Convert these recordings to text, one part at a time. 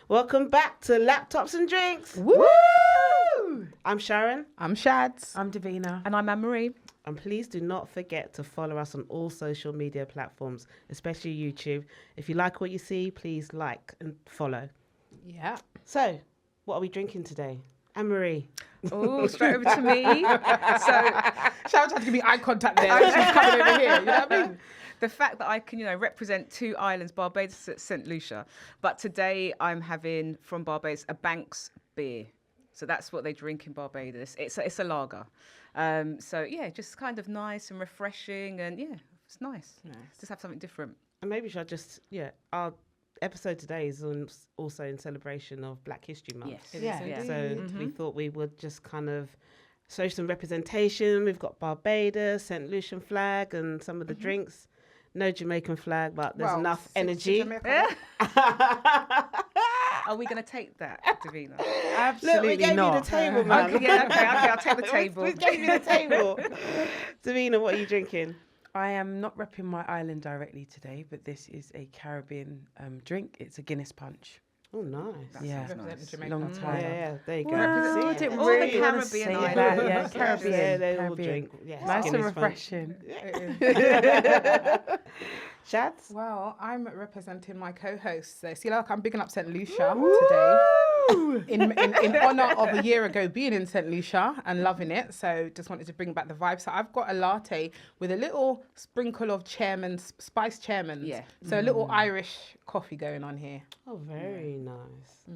Welcome back to Laptops and Drinks. Woo! I'm Sharon. I'm Shads. I'm Davina. And I'm Anne-Marie. And please do not forget to follow us on all social media platforms, especially YouTube. If you like what you see, please like and follow. Yeah. So, what are we drinking today? Anne-Marie. Oh, straight over to me. So, Sharon had to give me eye contact there. She's coming over here. You know what I mean? the fact that I can, represent two islands, Barbados and St. Lucia. But today I'm having, from Barbados, a Banks beer. So that's what they drink in Barbados. It's a lager. So, just kind of nice and refreshing. And, it's nice. Just have something different. And maybe should I just, our episode today is also in celebration of Black History Month. Yes. Yeah. So we thought we would just kind of show some representation. We've got Barbados, St. Lucian flag and some of the drinks. No Jamaican flag, but there's enough energy. Are we going to take that, Davina? Absolutely Look, we gave not. you the table, man. Okay, I'll take the table. We gave you the table. Davina, what are you drinking? I am not repping my island directly today, but this is a Caribbean drink. It's a Guinness punch. Oh, nice. Long time. Yeah, there you go. Well, See, I didn't all the really want to Caribbean say islands. that. Yeah, Yeah, Caribbean. they all Caribbean. drink. Yes, Nice and Guinness punch. refreshing. Shads? Well, I'm representing my co-host. So, see, like I'm bigging up St. Lucia today in honour of a year ago being in St. Lucia and loving it. So just wanted to bring back the vibe. So I've got a latte with a little sprinkle of spiced chairmans. Yeah. So a little Irish coffee going on here. Oh, very nice.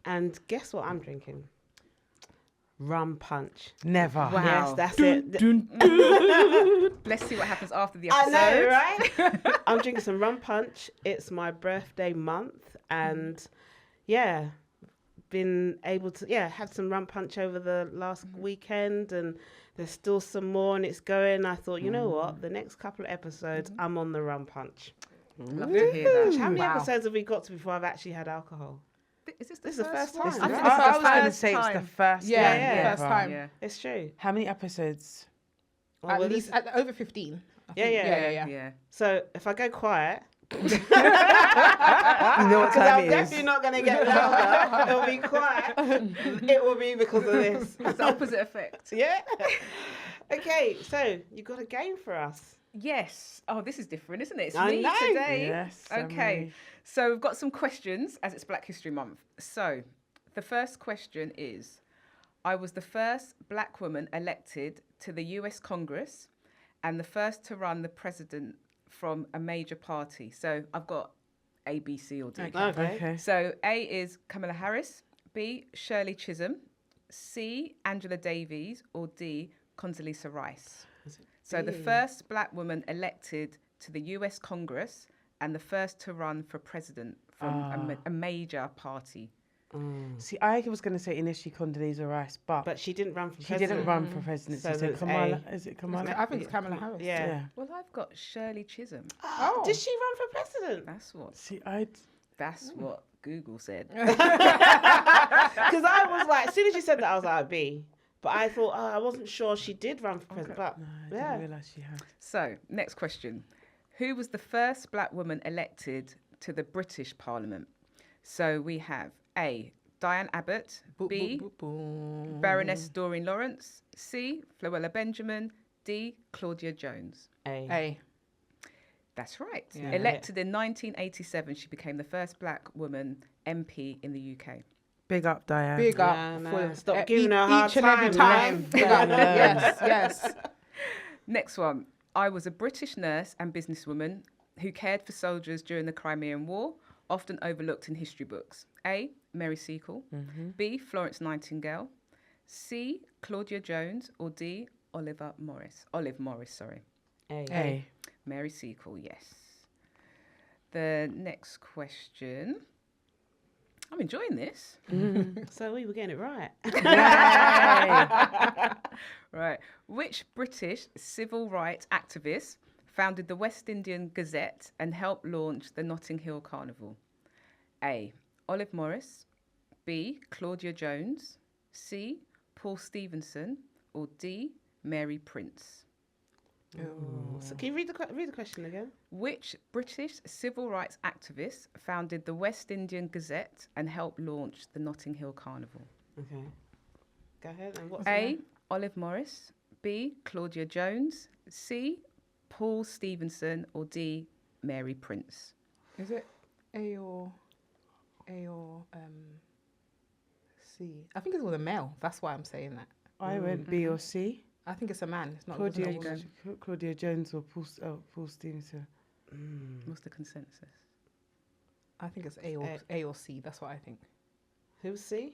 And guess what I'm drinking? Rum punch. Never. Wow. Yes, that's it. Let's see what happens after the I episode. know, right? I'm drinking some rum punch. It's my birthday month, and been able to had some rum punch over the last weekend, and there's still some more, and it's going. I thought, you know what? The next couple of episodes, I'm on the rum punch. Love to hear that. How many Wow. episodes have we got to before I've actually had alcohol? Is this This is the first time. one? It's I the think first- this is I was going to first say it's the time. first Yeah, one yeah. first time. Yeah. It's true. How many episodes? Well, At well, least this- over 15. I Yeah, think. yeah. Yeah. So if I go quiet, You know what because time I'm it definitely is. not going to get louder, it'll be quiet. It will be because of this. It's the opposite effect. Yeah. Okay, so you got a game for us. Yes. Oh, this is different, isn't it? It's I me know. today. Yes. Okay. Anne-Marie. So we've got some questions as it's Black History Month. So the first question is, I was the first black woman elected to the US Congress and the first to run the president from a major party. So I've got A, B, C, or D. Okay. So A is Kamala Harris, B, Shirley Chisholm, C, Angela Davies, or D, Condoleezza Rice. So the first black woman elected to the US Congress and the first to run for president from a major party. See, I was going to say initially Condoleezza Rice, but She didn't run for she president. didn't run for presidency. So So, it's Kamala, A. is it Kamala? I think it's Kamala Harris. Yeah. Well, I've got Shirley Chisholm. Oh. Did she run for president? See, That's what Google said. Because I was like, as soon as you said that, I was like, B. But I thought, I wasn't sure she did run for president. But I didn't realise she had. So, next question. Who was the first black woman elected to the British Parliament? So we have A, Diane Abbott, B, Baroness Doreen Lawrence, C, Floella Benjamin, D, Claudia Jones. A. That's right. Yeah. Elected in 1987, she became the first black woman MP in the UK. Big up, Diane. Big up. Yeah, no. for Stop giving her a hard each and every time, time. Big up. Yes. Next one. I was a British nurse and businesswoman who cared for soldiers during the Crimean War, often overlooked in history books. A, Mary Seacole. B, Florence Nightingale. C, Claudia Jones. Or D, Olive Morris, sorry. A. Mary Seacole, yes. The next question. I'm enjoying this. so we were getting it right. Right. Which British civil rights activist founded the West Indian Gazette and helped launch the Notting Hill Carnival? A, Olive Morris. B, Claudia Jones. C, Paul Stevenson. Or D, Mary Prince. So can you read the question again? Which British civil rights activist founded the West Indian Gazette and helped launch the Notting Hill Carnival? Okay. Go ahead. And what's A. Olive Morris. B. Claudia Jones. C. Paul Stevenson. Or D. Mary Prince. Is it A or C? I think it's with a male. That's why I'm saying that. I went B or C. I think it's a man. It's not it wasn't a woman. Claudia Jones or Paul Stevenson. What's the consensus? I think it's A or C. That's what I think. Who's C?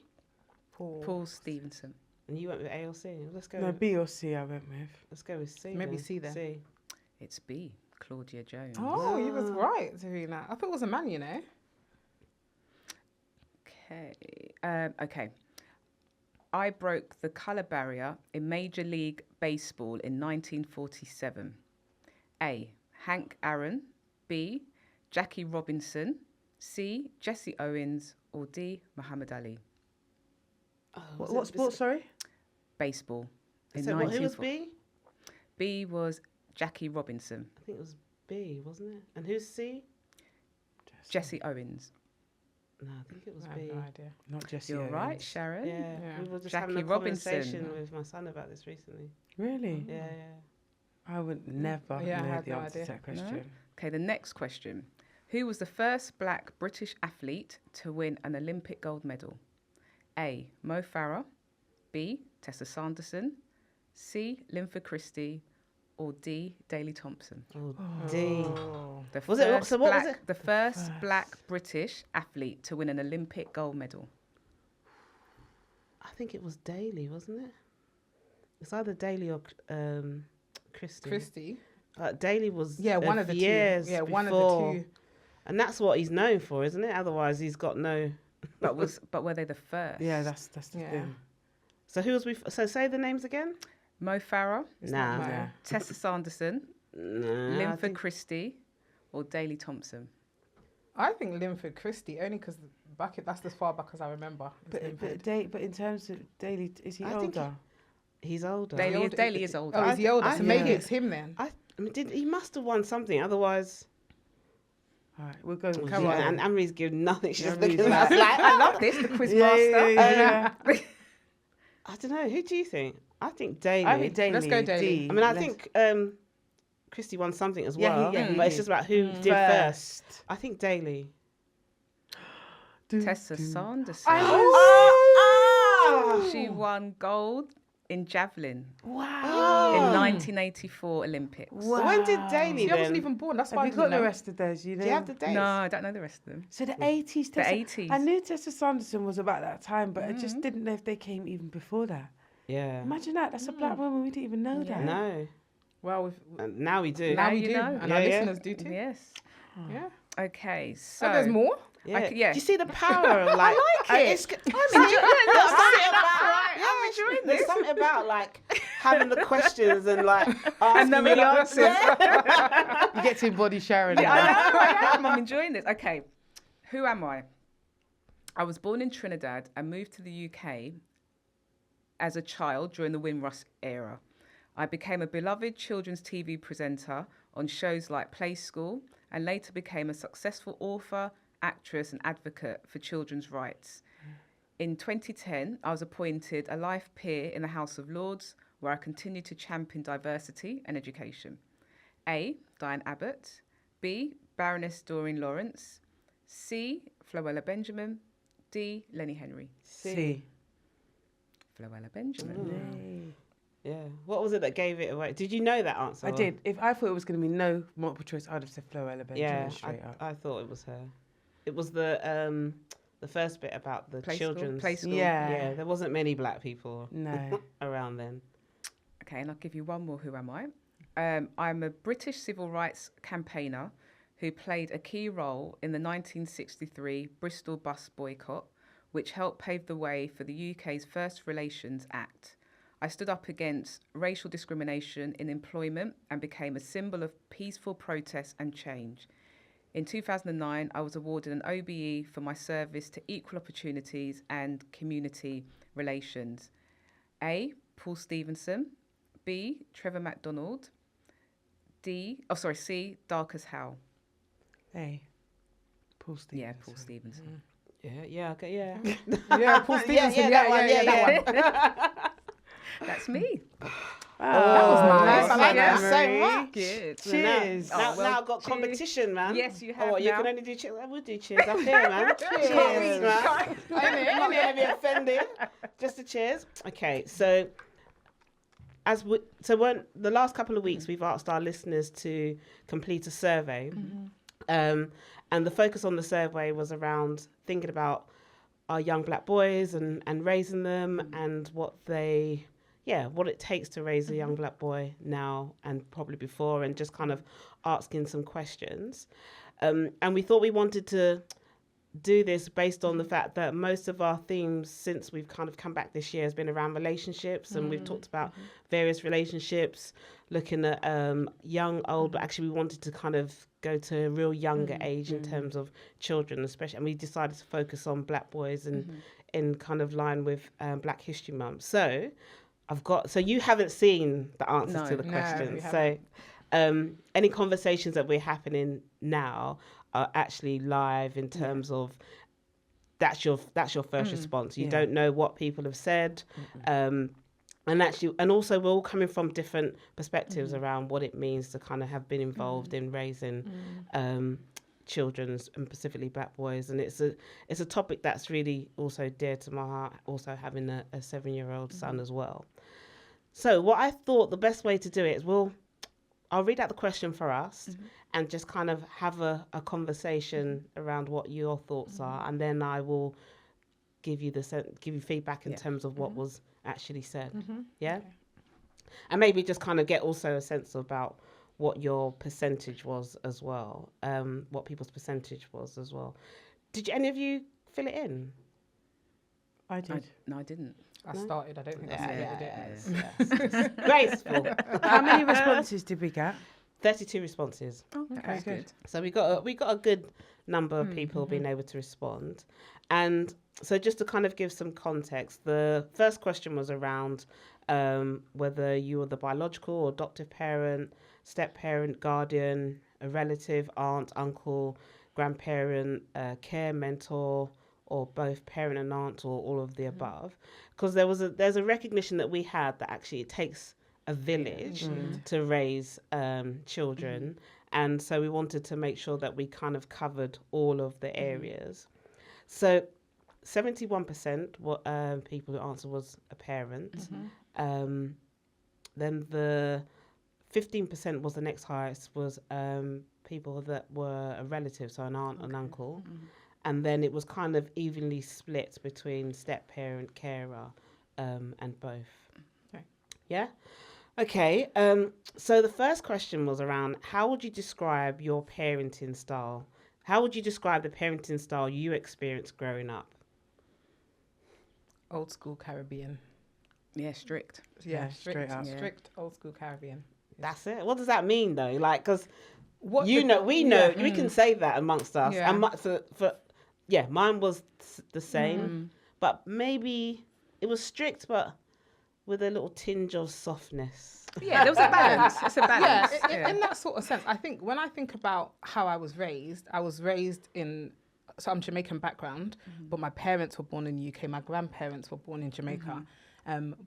Paul Stevenson. And you went with A or C. Let's go. No, B or C I went with. Let's go with C. Maybe then. C then. C. It's B. Claudia Jones. Oh, you was right, Serena. I thought it was a man, you know. Okay. I broke the colour barrier in Major League Baseball in 1947. A. Hank Aaron. B. Jackie Robinson. C. Jesse Owens. Or D. Muhammad Ali. Oh, What sport, sorry? Baseball. So who was B? B was Jackie Robinson. I think it was B, wasn't it? And who's C? Jesse Owens. No, I think it was I B. have no idea. Not Jesse You're Owens. right, Sharon. Yeah, Yeah. we were just Jackie having a Robinson. conversation with my son about this recently. Really? Yeah. I would never Yeah, I know had the no answer idea. to that question. Okay, the next question. Who was the first black British athlete to win an Olympic gold medal? A. Mo Farah. B. Tessa Sanderson. C. Linford Christie. Or D. Daley Thompson. Oh, D. The Was it- first so what was black- it? The first black British athlete to win an Olympic gold medal. I think it was Daly, wasn't it? It's either Daly or Christie. Christy. Daly was One of the years two. Yeah, one of before. the two. And that's what he's known for, isn't it? Otherwise, he's got no. But were they the first? Yeah, that's the Yeah. thing. So who was we? So say the names again. Mo Farah, Nah, not Mo. Nah. Tessa Sanderson, nah. I Linford think- Christie, or Daley Thompson. I think Linford Christie, only because that's as far back as I remember. It's Linford. But in terms of Daily, is he I think older? He's older. Daley is older. Oh, is he older? I So maybe think- it's him then. I mean, he must have won something. Otherwise, All right, we'll go with yeah, D. and Anne-Marie's giving nothing. She's just Anne-Marie's looking at us like, I love this, the quiz Yeah, master. yeah. I don't know. Who do you think? I think Daly. I think Daily. Let's go Daly. D. I mean, I Let's- think Christie won something as Yeah, well. he but it's did. just about who did first. First. I think Daly. Tessa Sanderson. Oh! She won gold in javelin Wow. in 1984 Olympics. Wow. When did Daly See, I then? wasn't even born. That's why I Have you didn't got the know. rest of those? You know? Do you have the dates? No, I don't know the rest of them. So the 80s. The 80s. I knew Tessa Sanderson was about that time, but I just didn't know if they came even before that. Yeah. Imagine that. That's a black woman. We didn't even know that. No. Well, And now we do. now we you do, know. and our Yeah, yeah. listeners do too. Yes. Yeah. Okay, so Oh, there's more. Yeah. yeah. Do you see the power of like? like it. It's, I'm enjoying there's something about like having the questions and like asking knowing me, the like, answers. You get to embody Sharon. I now. know, I am. I'm enjoying this. Okay, who am I? I was born in Trinidad and moved to the UK as a child during the Windrush era. I became a beloved children's TV presenter on shows like Play School and later became a successful author, actress and advocate for children's rights. In 2010, I was appointed a life peer in the House of Lords, where I continued to champion diversity and education. A. Diane Abbott. B. Baroness Doreen Lawrence. C. Floella Benjamin. D. Lenny Henry. C. Floella Benjamin. Yeah. What was it that gave it away? Did you know that answer? I did. If I thought it was going to be no multiple choice, I'd have said Floella Benjamin Yeah. straight up. I thought it was her. It was the first bit about the children's. Play School. Yeah. Yeah. There wasn't many black people No. around then. Okay, and I'll give you one more. Who am I? I'm a British civil rights campaigner who played a key role in the 1963 Bristol bus boycott, which helped pave the way for the UK's First Relations Act. I stood up against racial discrimination in employment and became a symbol of peaceful protest and change. In 2009, I was awarded an OBE for my service to equal opportunities and community relations. A. Paul Stevenson. B. Trevor MacDonald. C, Dark as Hell. Hey, Paul Stevenson. Yeah, Paul Stevenson. Yeah, okay, yeah. Yeah, Paul Stevenson. that one. That's me. That was nice. I like that Yeah. so much. Good. Cheers. Now I've got cheers. competition, man. Yes, you have Oh, you now. can only do cheers. I will do cheers up here, man. Cheers, man. I'm not going to be offended. Just the cheers. Okay, so when the last couple of weeks we've asked our listeners to complete a survey, and the focus on the survey was around thinking about our young black boys and raising them and what it takes to raise a young black boy now and probably before, and just kind of asking some questions. And we thought we wanted to do this based on the fact that most of our themes since we've kind of come back this year has been around relationships, and we've talked about various relationships, looking at young, old, but actually we wanted to kind of go to a real younger age in terms of children, especially, and we decided to focus on black boys and in kind of line with Black History Month. So you haven't seen the answers to the questions. So any conversations that we're happening now are actually live in terms of that's your first response. You don't know what people have said. And also we're all coming from different perspectives around what it means to kind of have been involved in raising children, and specifically black boys. And it's a topic that's really also dear to my heart, also having a 7-year-old son as well. So what I thought the best way to do it is I'll read out the question for us and just kind of have a conversation around what your thoughts are, and then I will give you feedback in terms of what was actually said. Yeah? Okay. And maybe just kind of get also a sense about what your percentage was as well, what people's percentage was as well. Did any of you fill it in? I did. No, I didn't. I started. I don't think I submitted it. Yes. Graceful. How many responses did we get? 32 responses. Okay, good. So we got a good number of people being able to respond. And so just to kind of give some context, the first question was around whether you were the biological or adoptive parent, step-parent, guardian, a relative, aunt, uncle, grandparent, care mentor, or both parent and aunt, or all of the above. Because there's a recognition that we had that actually it takes a village to raise children. And so we wanted to make sure that we kind of covered all of the areas. So 71% people who answered was a parent. Then the 15% was the next highest, was people that were a relative, so an aunt and uncle. And then it was kind of evenly split between step-parent, carer, and both. Okay. Yeah? Okay. So the first question was around, how would you describe your parenting style? How would you describe the parenting style you experienced growing up? Old school Caribbean. Yeah, strict. Yeah, straight up. Strict old school Caribbean. That's it. What does that mean, though? Like, because What we know, we can say that amongst us. Yeah. And mine was the same, but maybe it was strict, but with a little tinge of softness. Yeah, there was a balance. It's a balance. In that sort of sense. I think when I think about how I was raised in, so I'm Jamaican background, but my parents were born in the UK. My grandparents were born in Jamaica.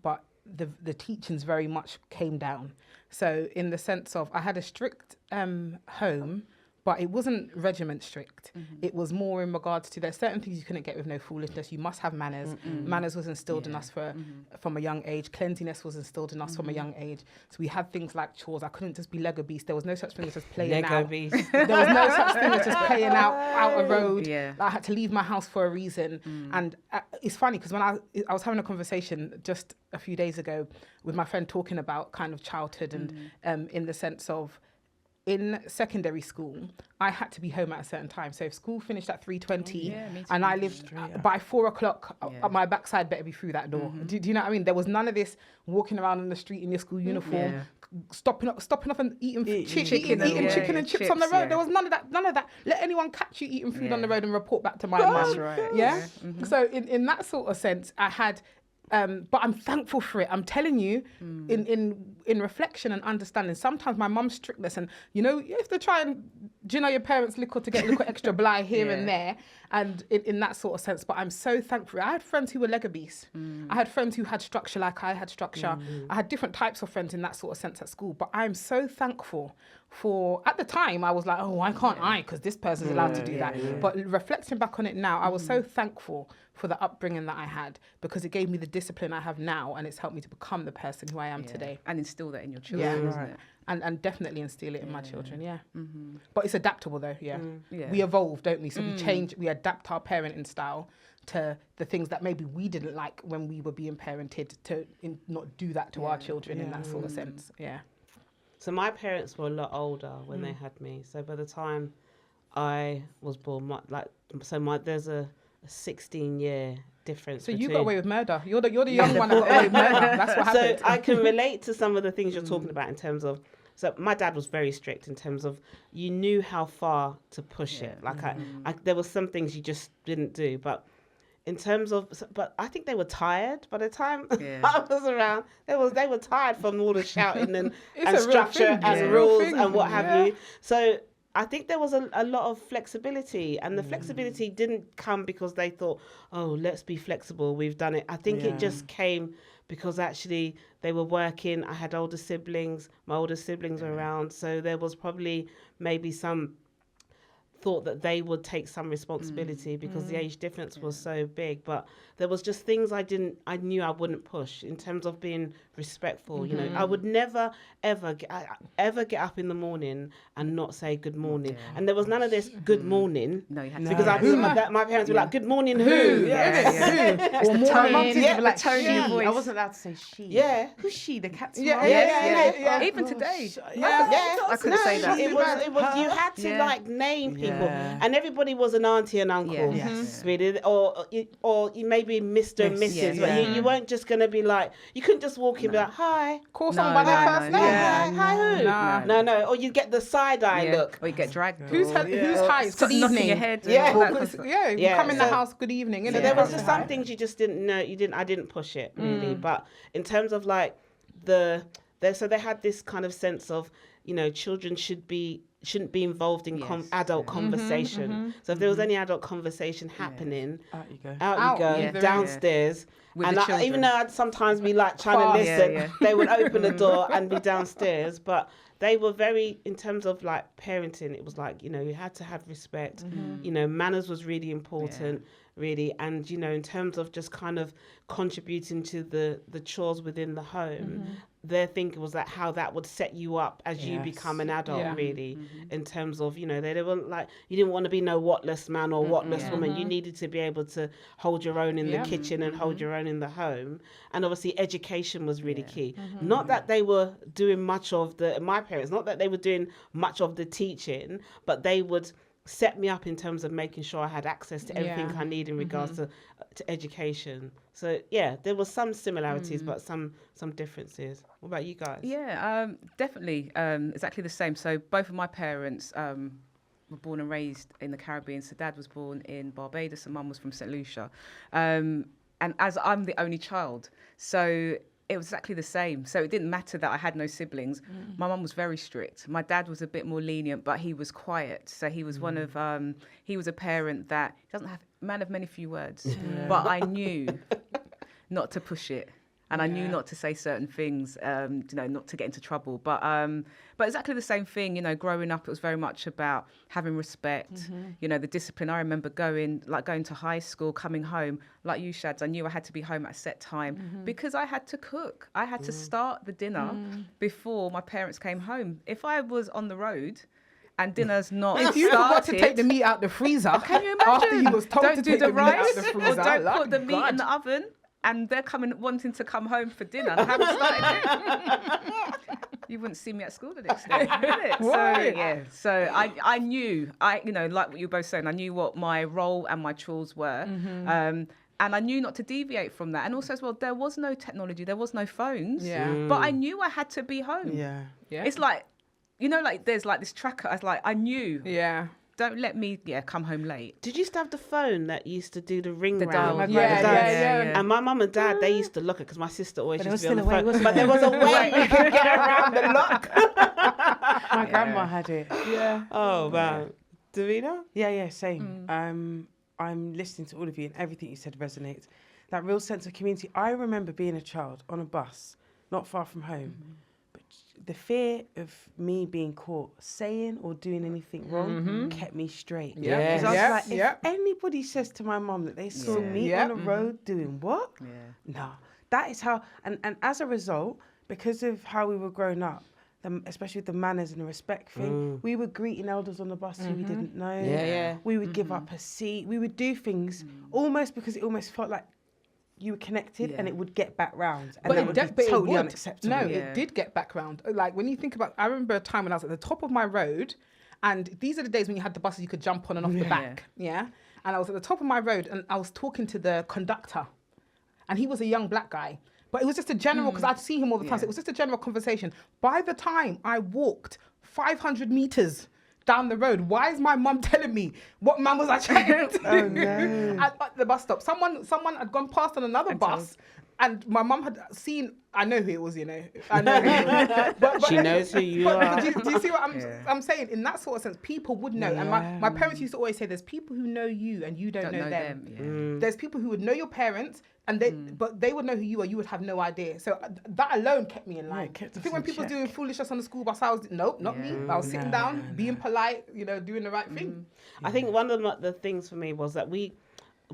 But the teachings very much came down. So in the sense of, I had a strict home, but it wasn't regiment strict. It was more in regards to, there's certain things you couldn't get with no foolishness. You must have manners. Manners was instilled in us from a young age. Cleanliness was instilled in us from a young age. So we had things like chores. I couldn't just be Lego beast. There was no such thing as just playing Lego out. beast. There was no such thing as just playing out a road. Yeah. I had to leave my house for a reason. And it's funny because when I was having a conversation just a few days ago with my friend talking about kind of childhood and in the sense of, in secondary school, I had to be home at a certain time. So if school finished at 3:20 and I lived by 4 o'clock, my backside better be through that door. Do you know what I mean? There was none of this walking around in the street in your school uniform, stopping off and eating chicken and chips on the road. There was none of that. Let anyone catch you eating food on the road and report back to my mum. That's right. Yeah. So in that sort of sense, I had. But I'm thankful for it. I'm telling you, in in reflection and understanding, sometimes my mum's strictness, and you know, you have to try and, do you know, your parents little to get a little extra bly here and there, and in that sort of sense. But I'm so thankful. I had friends who were Lego beasts. I had friends who had structure like I had structure. I had different types of friends in that sort of sense at school. But I'm so thankful for, at the time, I was like, oh, why can't I? Because this person's allowed to do that. But reflecting back on it now, I was so thankful for the upbringing that I had, because it gave me the discipline I have now, and it's helped me to become the person who I am today. And instill that in your children, isn't it? And definitely instill it in my children, But it's adaptable though, We evolve, don't we? So we change, we adapt our parenting style to the things that maybe we didn't like when we were being parented, to not do that to our children in that sort of sense, So my parents were a lot older when they had me. So by the time I was born, there's a 16-year difference. So you got away with murder. You're the young one that got away with murder. That's what happened. So I can relate to some of the things you're talking about in terms of. So my dad was very strict in terms of, you knew how far to push it. Like I there was some things you just didn't do, but in terms of, but I think they were tired by the time I was around. They were tired from all the shouting and structure and rules and what have you. So I think there was a lot of flexibility, and the flexibility didn't come because they thought, oh, let's be flexible, we've done it. I think it just came because actually they were working. I had older siblings. My older siblings were around. So there was probably maybe some thought that they would take some responsibility because the age difference was so big. But there was just things I knew I wouldn't push in terms of being respectful. You know, I would never, ever get up in the morning and not say good morning. And there was none of this good morning. No, you had to. Because my parents were like, good morning, who? Or My mum morning. did Yeah, like the tone of your she. voice. I wasn't allowed to say she. Yeah. Who's she? The cat's mum? Yeah. Even today. I couldn't say that. It was you had to like name people, and everybody was an auntie and uncle, really, or you maybe Mr. and Mrs. But you weren't just gonna be like, you couldn't just walk in and be like, hi. Call someone by their first name. Hi who? No. Or you get the side eye look. Or you get dragged. Who's hi? Good knocking evening. your head. You come in the house. Good evening. So there was just some things you just didn't know. I didn't push it really, but in terms of like so they had this kind of sense of, you know, children shouldn't be involved in adult conversation. So if there was any adult conversation happening, out you go, downstairs. And even though I'd sometimes be like trying to listen, they would open the door and be downstairs. But they were very, in terms of like parenting, it was like, you know, you had to have respect. You know, manners was really important, really. And, you know, in terms of just kind of contributing to the chores within the home, their thinking was that how that would set you up as you become an adult, really, in terms of, you know, they weren't like, you didn't want to be no whatless man or whatless woman. You needed to be able to hold your own in the kitchen and hold your own in the home. And obviously education was really key. Not that they were doing much of my parents, not that they were doing much of the teaching, but they would set me up in terms of making sure I had access to everything I need in regards to education. So there was some similarities, but some differences. What about you guys? Definitely exactly the same. So both of my parents were born and raised in the Caribbean. So dad was born in Barbados and mum was from St. Lucia. And as I'm the only child, so it was exactly the same. So it didn't matter that I had no siblings. My mum was very strict. My dad was a bit more lenient, but he was quiet. So he was one of, he was a parent that doesn't have, man of many few words, but I knew not to push it. And I knew not to say certain things, you know, not to get into trouble. But exactly the same thing, you know, growing up, it was very much about having respect, you know, the discipline. I remember going to high school, coming home, like you, Shads, I knew I had to be home at a set time because I had to cook. I had to start the dinner before my parents came home. If I was on the road and dinner's not If you forgot to take the meat out the freezer, can you imagine? After you was told don't to do take the meat out rice the or freezer, don't put the meat in the oven. And they're wanting to come home for dinner. And I haven't started it. You wouldn't see me at school the next day, would it? So I knew, you know, like what you were both saying, I knew what my role and my chores were. And I knew not to deviate from that. And also as well, there was no technology, there was no phones. But I knew I had to be home. It's like, you know, like there's like this tracker. I was like, I knew. don't let me come home late. Did you used to have the phone that used to do the ring The round? dial. Yeah. And my mum and dad, they used to look at, because my sister always But used there to be was on the still a way, phone. wasn't But there was a way you could get around the lock. My grandma had it. Yeah. Oh, man. Davina? Yeah, same. I'm listening to all of you, and everything you said resonates. That real sense of community. I remember being a child on a bus, not far from home, but the fear of me being caught saying or doing anything wrong kept me straight. Yeah. Because I was Yeah. like, Yeah. if anybody says to my mum that they saw Yeah. me Yeah. on the road doing what? Yeah. No, that is how, and as a result, because of how we were growing up, especially with the manners and the respect thing, we were greeting elders on the bus who we didn't know. Yeah. We would give up a seat. We would do things almost because it almost felt like you were connected and it would get back round. And that would be totally unacceptable. No, Yeah. it did get back round. Like when you think about, I remember a time when I was at the top of my road, and these are the days when you had the buses you could jump on and off the back. Yeah. And I was at the top of my road and I was talking to the conductor, and he was a young black guy. But it was just a general, because I'd see him all the time. So it was just a general conversation. By the time I walked 500 meters down the road, why is my mum telling me what man was I chatting to? Oh, no. At the bus stop. Someone had gone past on another bus, and my mum had seen, I know who it was, you know. I know who it was. But She knows who you are. But do you see what I'm saying? In that sort of sense, people would know. And my parents used to always say, there's people who know you and you don't know them. Yeah. There's people who would know your parents, and but they would know who you are. You would have no idea. So that alone kept me in line. kept I us think when in people check. doing foolishness on the school bus, I was not me. I was sitting down, being polite, doing the right thing. I think one of the things for me was that we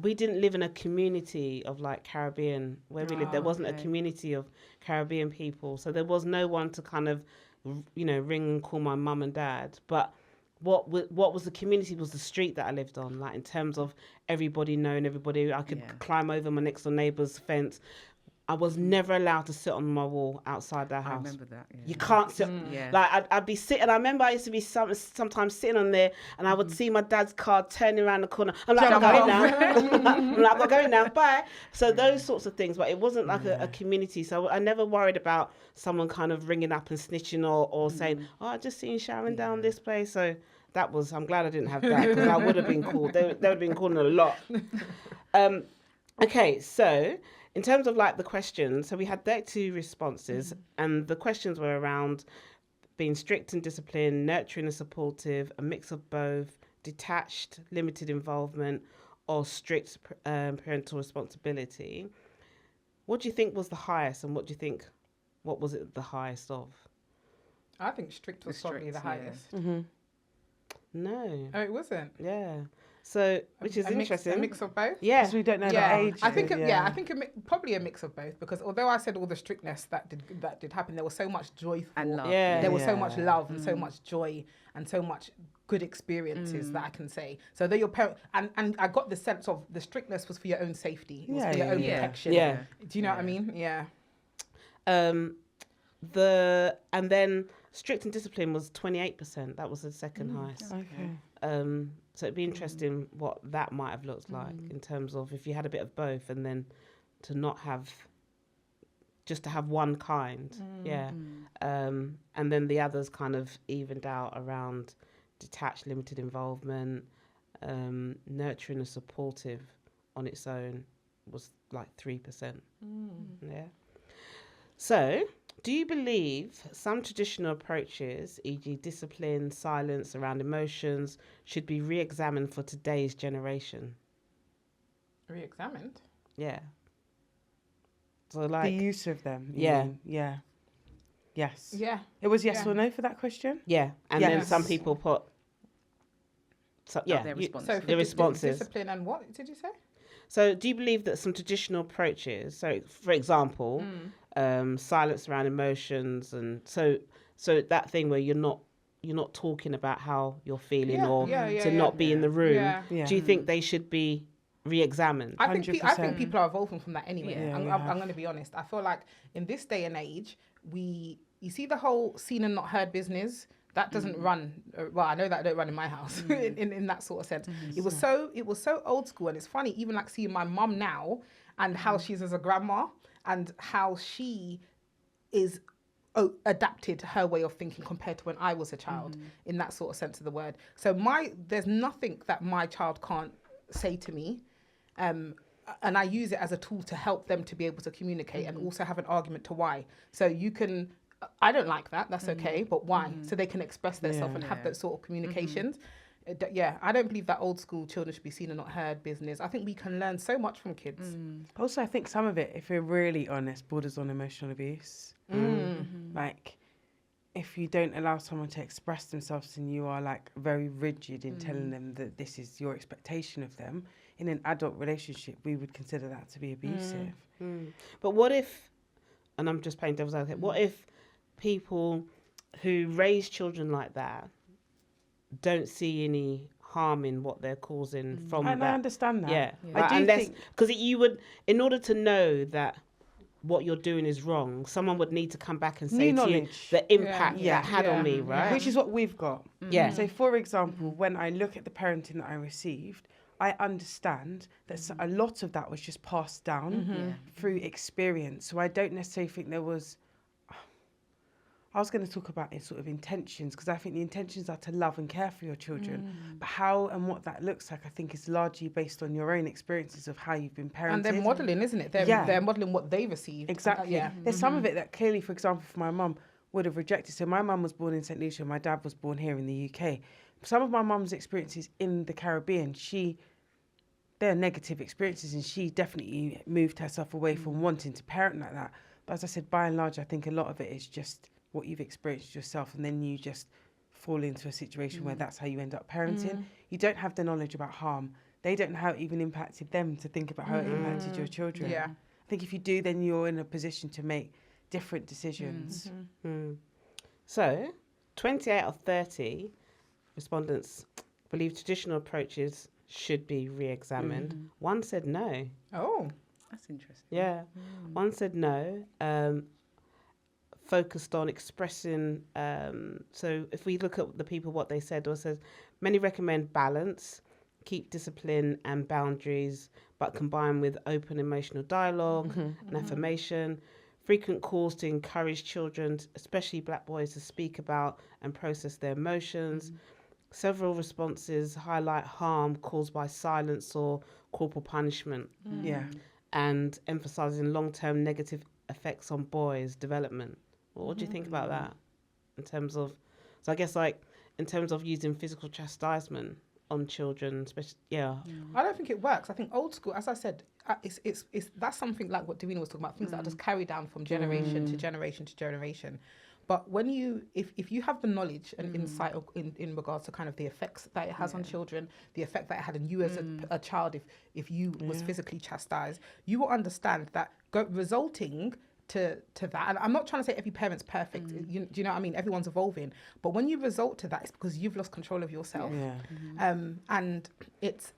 didn't live in a community of like Caribbean where we lived. There wasn't a community of Caribbean people. So there was no one to kind of, ring and call my mum and dad. But what was the community was the street that I lived on, like in terms of everybody knowing everybody. I could climb over my next door neighbour's fence. I was never allowed to sit on my wall outside their house. I remember that. Yeah. You can't sit. Yeah. Like I'd be sitting. I remember I used to be sometimes sitting on there, and I would see my dad's car turning around the corner. I'm like, I'm going now. I'm like, I'm going now. Bye. So those sorts of things, but it wasn't like a community. So I never worried about someone kind of ringing up and snitching or saying, "Oh, I just seen Sharon down this place." So that was. I'm glad I didn't have that, because I would have been called. They would have been calling a lot. Okay, so. In terms of like the questions, so we had 32 responses, and the questions were around being strict and disciplined, nurturing and supportive, a mix of both, detached, limited involvement, or strict parental responsibility. What do you think was the highest, and what was it the highest of? I think strict was probably the highest. No. Oh, it wasn't? Yeah. So, which is interesting. A mix of both? Yeah. Because we don't know the age. I think probably a mix of both, because although I said all the strictness that did happen, there was so much joy and love. Yeah. There was so much love and so much joy and so much good experiences that I can say. So they're your parent, and I got the sense of the strictness was for your own safety, it was for your own protection. Yeah. Do you know what I mean? Yeah. And then strict and discipline was 28%. That was the second highest. Okay. So it'd be interesting what that might have looked like in terms of if you had a bit of both, and then to not have, just to have one kind. And then the others kind of evened out around detached, limited involvement, nurturing and supportive on its own was like 3%. Yeah. So, do you believe some traditional approaches, e.g. discipline, silence around emotions, should be re-examined for today's generation? Re-examined? Yeah. So like... The use of them. Yeah. Yeah. Yes. Yeah. It was yes or no for that question? Yeah. And then Yes. some people put... So, yeah. their responses. So for the responses. discipline and what did you say? So do you believe that some traditional approaches, so for example, silence around emotions, and so that thing where you're not talking about how you're feeling to not be in the room, Yeah. do you think they should be re-examined? I think 100%. people are evolving from that anyway. Yeah, I'm going to be honest. I feel like in this day and age, you see the whole seen and not heard business. That doesn't run. Well, I know that don't run in my house in that sort of sense. It was so old school, and it's funny even like seeing my mum now and how she's as a grandma and how she is adapted her way of thinking compared to when I was a child, in that sort of sense of the word. So there's nothing that my child can't say to me, and I use it as a tool to help them to be able to communicate and also have an argument to why. So you can, I don't like that, that's okay, but why? So they can express themselves and have that sort of communications. I don't believe that old school children should be seen and not heard business. I think we can learn so much from kids. Also, I think some of it, if we're really honest, borders on emotional abuse. Like, if you don't allow someone to express themselves and you are like very rigid in telling them that this is your expectation of them, in an adult relationship, we would consider that to be abusive. But what if, and I'm just playing devil's advocate, what if people who raise children like that don't see any harm in what they're causing from And that? I understand that. Yeah. I do think... Because you would, in order to know that what you're doing is wrong, someone would need to come back and say to you the impact that had on me, right? Which is what we've got. Yeah. So, for example, when I look at the parenting that I received, I understand that a lot of that was just passed down through experience. So I don't necessarily think there was... I was going to talk about sort of intentions, because I think the intentions are to love and care for your children. But how and what that looks like, I think, is largely based on your own experiences of how you've been parented. And they're modelling, isn't it? They're modelling what they received. Exactly. There's some of it that clearly, for example, for my mum, would have rejected. So my mum was born in St. Lucia, my dad was born here in the UK. Some of my mum's experiences in the Caribbean, they're negative experiences, and she definitely moved herself away from wanting to parent like that. But as I said, by and large, I think a lot of it is just what you've experienced yourself, and then you just fall into a situation where that's how you end up parenting. You don't have the knowledge about harm. They don't know how it even impacted them to think about how it impacted your children. Yeah. I think if you do, then you're in a position to make different decisions. So 28 out of 30 respondents believe traditional approaches should be re-examined. One said no. Oh, That's interesting. Yeah. One said no. Focused on expressing. So if we look at the people, what they said, or says many recommend balance, keep discipline and boundaries, but combine with open emotional dialogue and affirmation. Frequent calls to encourage children, especially black boys, to speak about and process their emotions. Several responses highlight harm caused by silence or corporal punishment. Yeah. And emphasizing long-term negative effects on boys' development. Well, what do you think about that in terms of, so I guess like in terms of using physical chastisement on children, especially, I don't think it works. I think old school, as I said, it's that's something like what Davina was talking about, things that are just carried down from generation to generation to generation. But when if you have the knowledge and insight in regards to kind of the effects that it has on children, the effect that it had on you as a child, if you was physically chastised, you will understand that resulting to that, and I'm not trying to say every parent's perfect, do you know what I mean? Everyone's evolving, but when you result to that, it's because you've lost control of yourself. And it's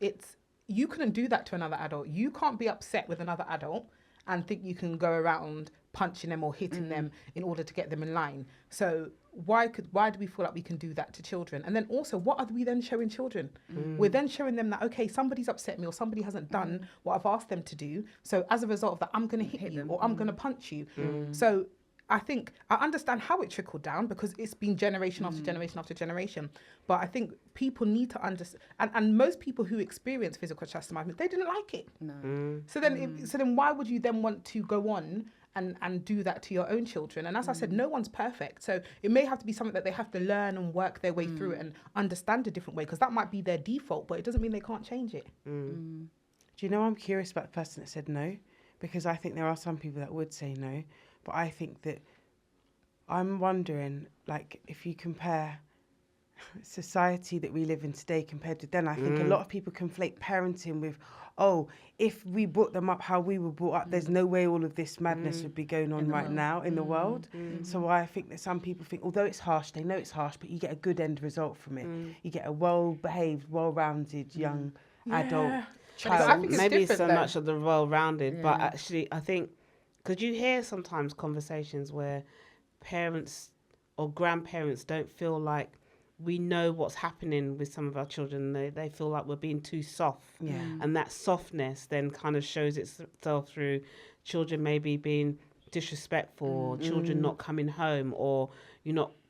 you couldn't do that to another adult. You can't be upset with another adult and think you can go around punching them or hitting them in order to get them in line. So why do we feel like we can do that to children? And then also, what are we then showing children? We're then showing them that, okay, somebody's upset me or somebody hasn't done what I've asked them to do. So as a result of that, I'm going to hit you or I'm going to punch you. So I think I understand how it trickled down because it's been generation after generation after generation. But I think people need to understand, and most people who experience physical chastisement, they didn't like it. No. So then why would you then want to go on and do that to your own children? And as I said, no one's perfect. So it may have to be something that they have to learn and work their way through it and understand a different way, because that might be their default, but it doesn't mean they can't change it. Do you know, I'm curious about the person that said no, because I think there are some people that would say no, but I think that I'm wondering, like, if you compare society that we live in today compared to then, I think a lot of people conflate parenting with, oh, if we brought them up how we were brought up, there's no way all of this madness would be going on right now in the world. So I think that some people think, although it's harsh, they know it's harsh, but you get a good end result from it. You get a well-behaved, well-rounded young adult child. I think it's maybe different, so though. much of the well-rounded, but actually I think, because you hear sometimes conversations where parents or grandparents don't feel like we know what's happening with some of our children. They feel like we're being too soft. And that softness then kind of shows itself through children maybe being disrespectful, children not coming home, or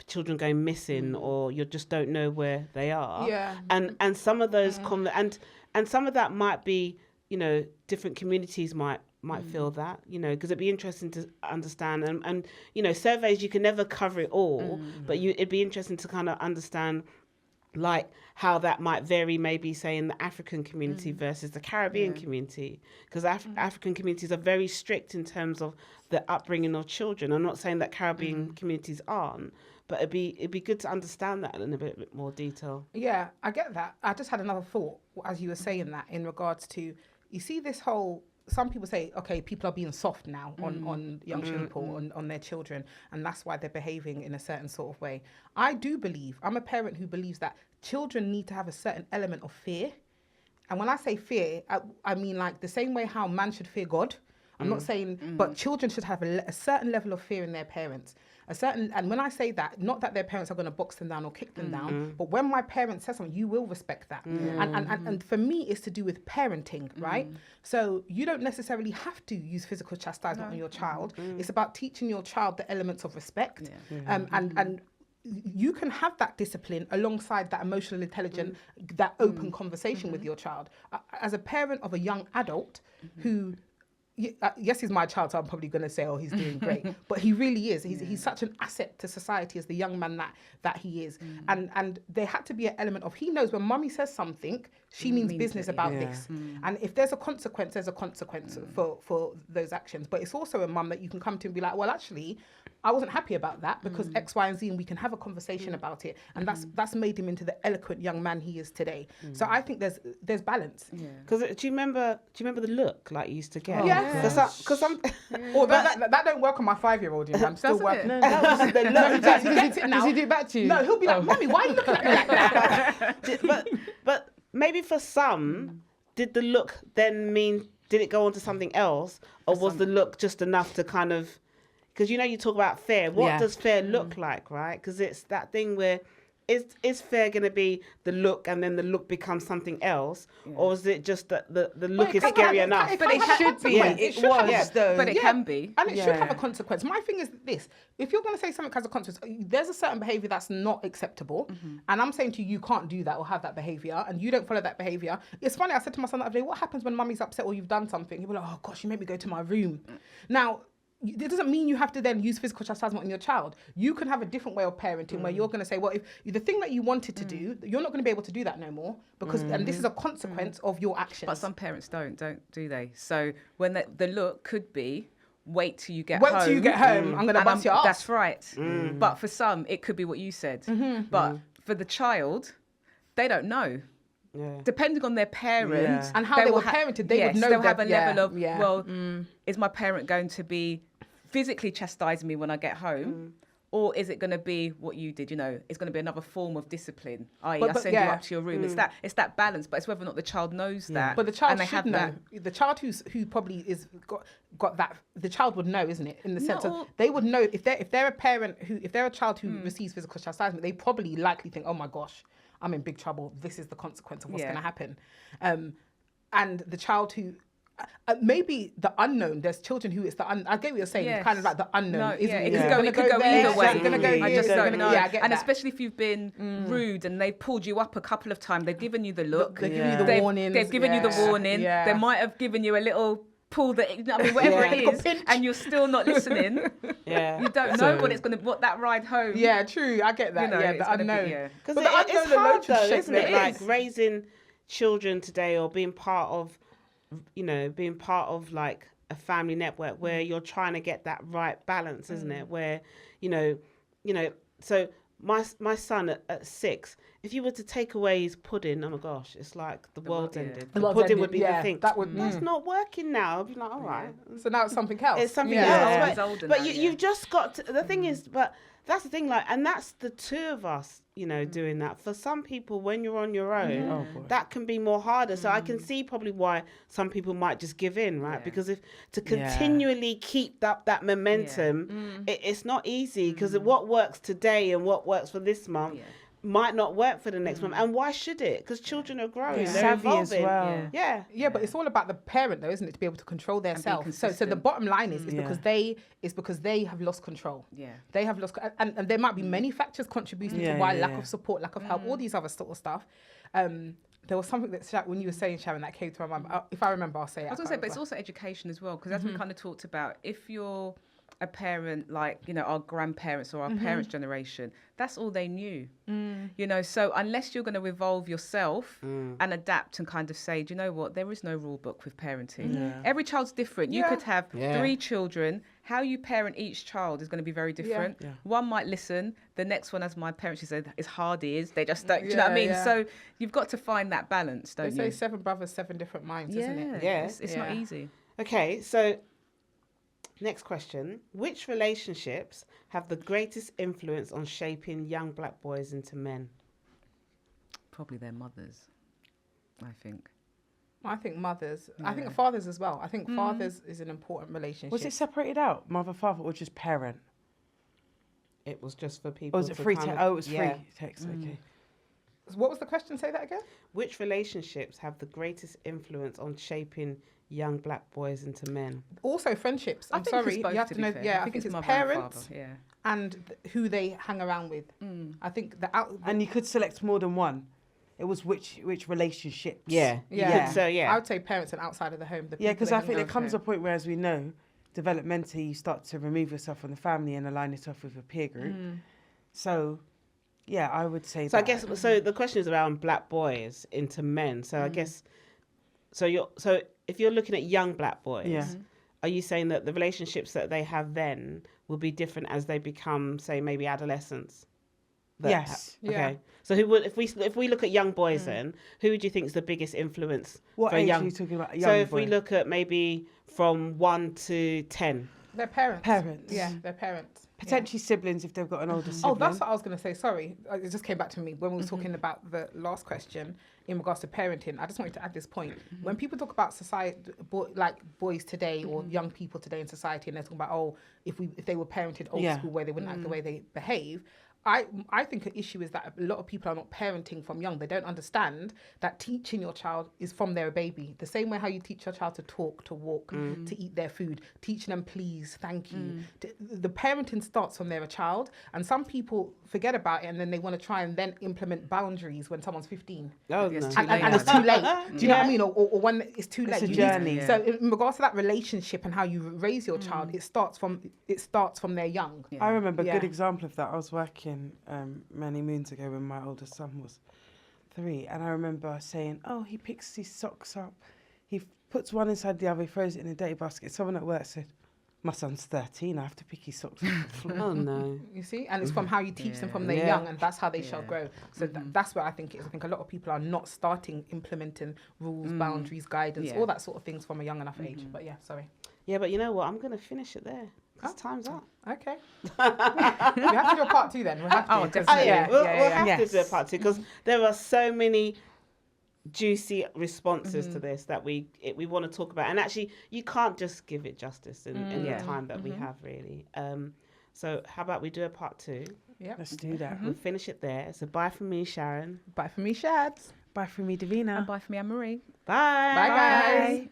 children going missing, or you just don't know where they are. Yeah. And some of those and some of that might be, different communities might feel that, because it'd be interesting to understand, and surveys, you can never cover it all, but it'd be interesting to kind of understand like how that might vary, maybe say in the African community versus the Caribbean community, because African communities are very strict in terms of the upbringing of children. I'm not saying that Caribbean communities aren't, but it'd be good to understand that in a bit more detail. Yeah, I get that. I just had another thought as you were saying that, in regards to, you see this whole, some people say, okay, people are being soft now on young people, on their children, and that's why they're behaving in a certain sort of way. I do believe, I'm a parent who believes that children need to have a certain element of fear. And when I say fear, I mean like the same way how man should fear God. I'm not saying, but children should have a certain level of fear in their parents. And when I say that, not that their parents are going to box them down or kick them down, but when my parent says something, you will respect that. And for me, it's to do with parenting, right? So you don't necessarily have to use physical chastisement on your child. It's about teaching your child the elements of respect. And you can have that discipline alongside that emotional intelligence, that open conversation with your child. As a parent of a young adult who, yes, he's my child, so I'm probably going to say, oh, he's doing great. But he really is. He's such an asset to society as the young man that he is. And there had to be an element of, he knows when mummy says something, she means business about this. And if there's a consequence, there's a consequence for those actions. But it's also a mum that you can come to and be like, well, actually, I wasn't happy about that because X, Y, and Z, and we can have a conversation about it. And that's made him into the eloquent young man he is today. So I think there's balance. Because do you remember the look like you used to get? Because I'm. Or that don't work on my 5-year-old. I'm still working. No, that was the look. He gets it now. Does he do it back to you? No, he'll be like, Mommy, why are you looking at me like that? but maybe for some, did the look then mean, did it go on to something else, or was the look just enough to kind of, because you talk about fair. What does fair look like, right? Because it's that thing where, is fair going to be the look and then the look becomes something else, or is it just that the look is scary enough? But it should be. It was, though. But it can be. And it should have a consequence. My thing is this. If you're going to say something has a consequence, there's a certain behaviour that's not acceptable. And I'm saying to you, you can't do that or have that behaviour, and you don't follow that behaviour. It's funny, I said to my son the other day, what happens when mummy's upset or you've done something? He'll be like, oh gosh, you made me go to my room. Now, it doesn't mean you have to then use physical chastisement on your child. You can have a different way of parenting where you're going to say, well, if the thing that you wanted to do, you're not going to be able to do that no more because, and this is a consequence of your actions. But some parents don't do they? So when the look could be, wait till you get home. Wait till you get home. I'm going to bust your ass. That's right. But for some, it could be what you said. But for the child, they don't know. Depending on their parent and how they were parented, they would know. They'll have a level of, well, is my parent going to be physically chastising me when I get home? Or is it going to be what you did? It's going to be another form of discipline. I send you up to your room. It's that balance, but it's whether or not the child knows that. But the child should know. The child who probably is got that. The child would know, isn't it? In the sense of they would know if they're a parent if they're a child who receives physical chastisement, they probably likely think, oh my gosh, I'm in big trouble. This is the consequence of what's going to happen. And the child who. Maybe the unknown. There's children who it's the I get what you're saying. It's kind of like the unknown. It could go either way. It's gonna go here. I just don't know. Yeah, I get and that. especially if you've been rude and they've pulled you up a couple of times, they've given you the look. They've given you the warnings. They've given you the warning. Yeah. They might have given you a little pull whatever it is, and you're still not listening. You don't know what that ride home. Yeah, true. I get that. The unknown. Because it's hard though, isn't it? Like raising children today or being part of like a family network where you're trying to get that right balance, isn't it? Where, so my son at 6, if you were to take away his pudding, oh my gosh, it's like the world's ended. The pudding would be the thing. That's not working now. I'd be like, all right. So now it's something else. It's something else. But you've just got to, the thing is, but that's the thing, like, and that's the two of us, doing that. For some people, when you're on your own, that can be more harder. So I can see probably why some people might just give in, right? Because if to continually keep that momentum, it's not easy because what works today and what works for this month might not work for the next mum. And why should it? Because children are growing, Yeah. they're Savvy as evolving. well. Yeah. Yeah, but it's all about the parent, though, isn't it, to be able to control their And be self. So the consistent. bottom line is Yeah. because they have lost control. Yeah. They have lost, and there might be many factors contributing Yeah, to why yeah, lack yeah. of support, lack of help, all these other sort of stuff. There was something that when you were saying, Sharon, that came to my mind. If I remember, I'll say it. I was going to say, but it's also education as well, because as we kind of talked about, if you're a parent like, you know, our grandparents or our parents' generation, that's all they knew. You know, so unless you're going to evolve yourself and adapt and kind of say, do you know what, there is no rule book with parenting. Yeah. Every child's different. You Yeah. could have Yeah. 3 children. How you parent each child is going to be very different. Yeah. One might listen. The next one, as my parents used to say, is hard ears. They just don't, do you know what I Yeah, mean? yeah. So you've got to find that balance, They don't say you? 7 brothers, 7 different minds, isn't it? Yeah. It's not Yeah. easy. Okay, so next question. Which relationships have the greatest influence on shaping young black boys into men? Probably their mothers, I think. I think mothers. I Yeah. think fathers as well. I think fathers is an important relationship. Was it separated out, mother, father, or just parent? It was just for people Or was it to free kind text? of- Oh, it was yeah. free text. Okay. What was the question? Say that again. Which relationships have the greatest influence on shaping young black boys into men? Also friendships. I I'm think sorry. it's both, You have to to be know. fair. Yeah, I think it's mother and parents father, yeah. and who they hang around with. I think And you could select more than one. It was which relationships. Yeah. Yeah. So yeah. I would say parents and outside of the home. The Yeah, people because they I hang think there around comes with. a point where, as we know, developmentally, you start to remove yourself from the family and align yourself with a peer group. So, yeah, I would say So I that. guess so. The question is around black boys into men. So I guess so. If you're looking at young black boys, Yeah. are you saying that the relationships that they have then will be different as they become, say, maybe adolescents? Yes. Yeah. Okay. So who would if we look at young boys then, who would you think is the biggest influence What for age young? are you talking about? A So young if we boy? look at maybe from 1 to 10. Their parents. Parents. Yeah, their parents. Yeah. Potentially siblings if they've got an older sibling. Oh, that's what I was going to say. Sorry. It just came back to me when we were talking about the last question in regards to parenting. I just wanted to add this point. When people talk about society, like boys today or young people today in society, and they're talking about, oh, if they were parented old Yeah. school where they wouldn't act the way they behave, I think an issue is that a lot of people are not parenting from young. They don't understand that teaching your child is from their baby. The same way how you teach your child to talk, to walk, to eat their food, teaching them please, thank you. The parenting starts from they're a child, and some people forget about it and then they want to try and then implement boundaries when someone's 15. Oh It's no. too late And it's now. too late. Do you know what I mean? Or when it's too late. It's a You journey. Need, so in regards to that relationship and how you raise your child, it starts from their young. Yeah. I remember a Yeah. good example of that. I was working many moons ago when my oldest son was 3, and I remember saying, "Oh, he picks his socks up, he puts one inside the other, he throws it in a dirty basket." Someone at work said, "My son's 13. I have to pick his socks off the floor." Oh no. You see, and it's from how you teach them from they're Yeah. young, and that's how they shall Yeah. grow. So that's what I think it is. I think a lot of people are not starting implementing rules, boundaries, guidance, Yeah. all that sort of things from a young enough age. But yeah, sorry. Yeah, but you know what? I'm gonna finish it there. 'Cause time's up. Okay. we have to do a part 2 then. We have to. Oh, 'cause- definitely. We'll have yeah. to do a Yes. part 2 because there are so many juicy responses to this that we want to talk about, and actually you can't just give it justice in Yeah. the time that we have really. So how about we do a part 2? Yep. Let's do that. We'll finish it there. So bye from me, Sharon. Bye for me, Shads. Bye from me, Davina. And bye for me, Anne-Marie. Bye. Bye, guys.